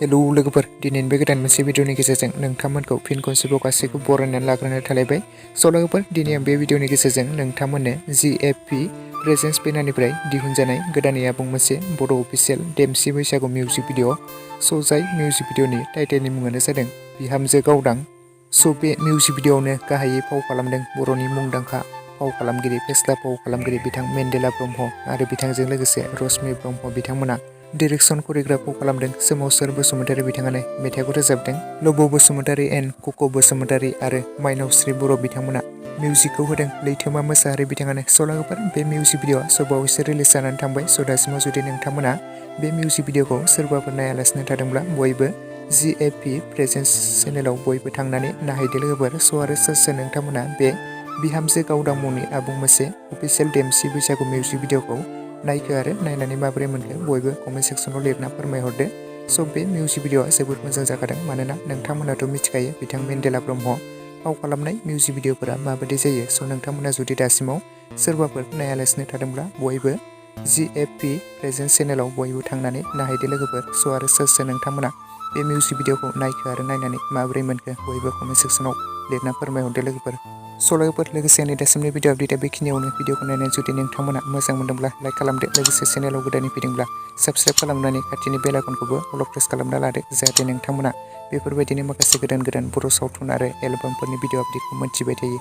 Hello लोगोफोर दिनैनि बे गोदान मोनसे भिडिअनि गेजेरजों नोंथांमोनखौ फिन खनसेबाव गासैखौ बरायनानै लाग्रोनो थालायबाय। स' लोगोफोर दिनै आं बे भिडिअनि गेजेरजों नोंथांमोननो GFP प्रेजेन्स बेनारनिफ्राय दिहुनजानाय गोदानै आबुं मोनसे बड' अफिसियेल देमसि बैसागु मिउजिक भिडिअ'। स' जाय मिउजिक भिडिअनि टाइटेलनि मुङानो जादों बिहामजो गावदां। स' बे मिउजिक भिडिअ'आवनो गाहायै फाव खालामदों बर'नि मुंदांखा फाव खालामगिरि फेस्ला फाव खालामगिरि बिथां मेन्देला ब्रह्म आरो बिथांजों लोगोसे रश्मि ब्रह्म बिथांमोना डाइरेक्सन करिय'ग्राफ खालामदों सोमावसार बसुमतारी बिथाङानो मेथाइखौ रोजाबदों। लब' बसुमतारी एन्ड कक' बसुमतारी आरो माइनावस्रि बर' बिथांमोना मिउजिकखौ होदों लैथोमा मोसाहारि बिथाङानो। स' लोगोफोर बे मिउजिक भिडिअ'आ बावैसो रिलिज जानानै थांबाय। स' दासिमाव जुदि नोंथांमोना बे मिउजिक भिडिअ'खौ सोरबाफोर नायालासिनो थादोंब्ला बयबो GFP प्रेजेन्स चेनेलाव बयबो थांनानै नायहैदो लोगोफोर। स' आरो सोर नोंथांमोना बे बिहामजो गावदां मुंनि आबुं मोनसे अफिसियेल देमसि बैसागु मिउजिक भिडिअ'खौ नायखो आरो नायनानै माबोरै मोनखो बयबो कमेन्ट सेक्सनाव लिरना फोरमायहरदो। स' बे मिउजिक भिडिअ'आ जोबोद मोजां जाखादों मानोना नोंथांमोनाथ' मिथिखायो बिथां मेन्देला ब्रह्म फाव खालामनाय मिउजिक भिडिअ'फोरा माबायदि जायो। स' नोंथांमोना जुदि दासिमाव सोरबाफोर नायालासिनो थादोंब्ला बयबो GFP प्रेजेन्स चेनेलाव बयबो थांनानै नायहैदो लोगोफोर। स' आरो सोर नोंथांमोना बे मिउजिक भिडिअ'खौ नायखो आरो नायनानै माबोरै मोनखो बयबो कमेन्ट सेक्सनाव लिरना फोरमायहरदो लोगोफोर। स' लोगोफोर लोगोसे आंनि दासिमनि भिडिअ आपडेटआ बेखिनियावनो। भिडिअखौ नायनानै जुदि नोंथांमोना मोजां मोनदोंब्ला लाइक खालामदो, लोगोसे चेनेलाव गोदानै फैदोंब्ला साबस्क्राइब खालामनानै खाथिनि बेल आइकनखौबो अल प्रेस खालामना लादो, जाहाथे नोंथांमोना बेफोरबायदिनो माखासे गोदान बर' सावथुन आरो एलबामफोरनि भिडिअ आपडेटखौ मोनथिबाय थायो।